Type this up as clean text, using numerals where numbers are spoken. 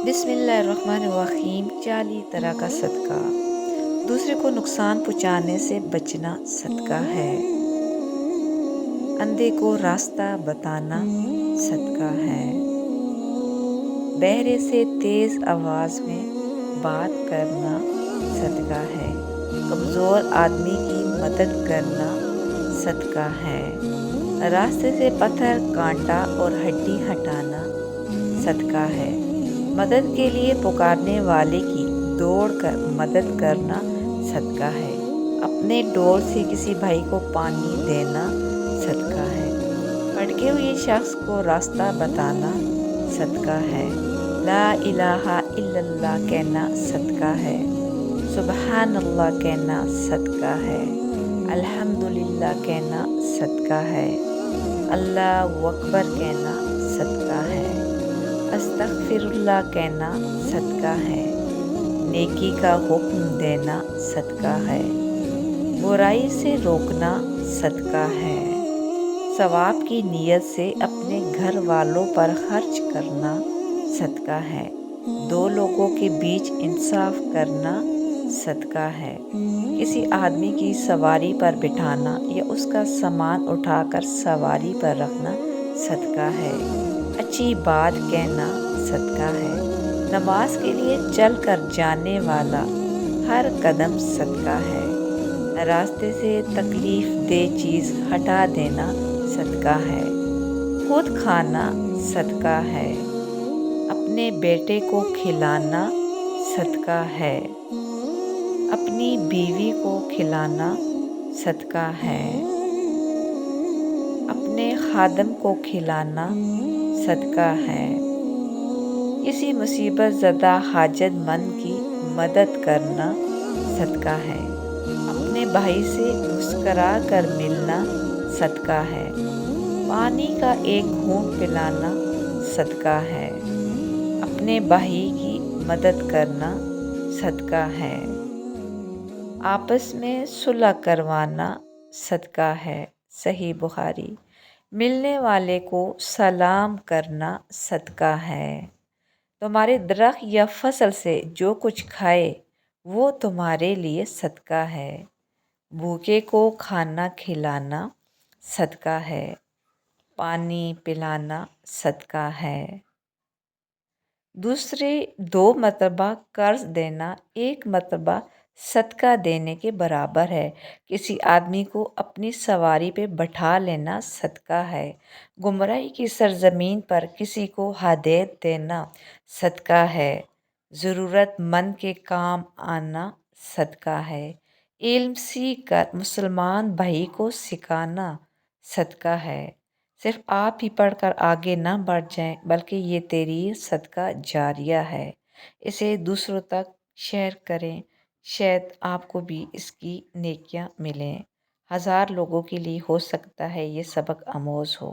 بسم اللہ الرحمن الرحیم، 40 طرح کا صدقہ۔ دوسرے کو نقصان پہنچانے سے بچنا صدقہ ہے۔ اندھے کو راستہ بتانا صدقہ ہے۔ بہرے سے تیز آواز میں بات کرنا صدقہ ہے۔ کمزور آدمی کی مدد کرنا صدقہ ہے۔ راستے سے پتھر، کانٹا اور ہڈی ہٹانا صدقہ ہے۔ مدد کے لیے پکارنے والے کی دوڑ کر مدد کرنا صدقہ ہے۔ اپنے ڈول سے کسی بھائی کو پانی دینا صدقہ ہے۔ بھٹکے ہوئے شخص کو راستہ بتانا صدقہ ہے۔ لا الہ الا اللہ کہنا صدقہ ہے۔ سبحان اللہ کہنا صدقہ ہے۔ الحمدللہ کہنا صدقہ ہے۔ اللہ اکبر کہنا صدقہ ہے۔ استغفر اللہ کہنا صدقہ ہے۔ نیکی کا حکم دینا صدقہ ہے۔ برائی سے روکنا صدقہ ہے۔ ثواب کی نیت سے اپنے گھر والوں پر خرچ کرنا صدقہ ہے۔ دو لوگوں کے بیچ انصاف کرنا صدقہ ہے۔ کسی آدمی کی سواری پر بٹھانا یا اس کا سامان اٹھا کر سواری پر رکھنا صدقہ ہے۔ اچھی بات کہنا صدقہ ہے۔ نماز کے لیے چل کر جانے والا ہر قدم صدقہ ہے۔ راستے سے تکلیف دہ چیز ہٹا دینا صدقہ ہے۔ خود کھانا صدقہ ہے۔ اپنے بیٹے کو کھلانا صدقہ ہے۔ اپنی بیوی کو کھلانا صدقہ ہے۔ اپنے خادم کو کھلانا صدقہ ہے۔ کسی مصیبت زدہ حاجت مند کی مدد کرنا صدقہ ہے۔ اپنے بھائی سے مسکرا کر ملنا صدقہ ہے۔ پانی کا ایک گھونٹ پلانا صدقہ ہے۔ اپنے بھائی کی مدد کرنا صدقہ ہے۔ آپس میں صلح کروانا صدقہ ہے۔ صحیح بخاری۔ ملنے والے کو سلام کرنا صدقہ ہے۔ تمہارے درخت یا فصل سے جو کچھ کھائے وہ تمہارے لیے صدقہ ہے۔ بھوکے کو کھانا کھلانا صدقہ ہے۔ پانی پلانا صدقہ ہے۔ دوسرے 2 مرتبہ قرض دینا 1 مرتبہ صدقہ دینے کے برابر ہے۔ کسی آدمی کو اپنی سواری پہ بٹھا لینا صدقہ ہے۔ گمراہی کی سرزمین پر کسی کو ہدایت دینا صدقہ ہے۔ ضرورت مند کے کام آنا صدقہ ہے۔ علم سیکھ کر مسلمان بھائی کو سکھانا صدقہ ہے۔ صرف آپ ہی پڑھ کر آگے نہ بڑھ جائیں بلکہ یہ تیری صدقہ جاریہ ہے۔ اسے دوسروں تک شیئر کریں، شاید آپ کو بھی اس کی نیکیاں ملیں۔ 1000 لوگوں کے لیے ہو سکتا ہے یہ سبق آموز ہو۔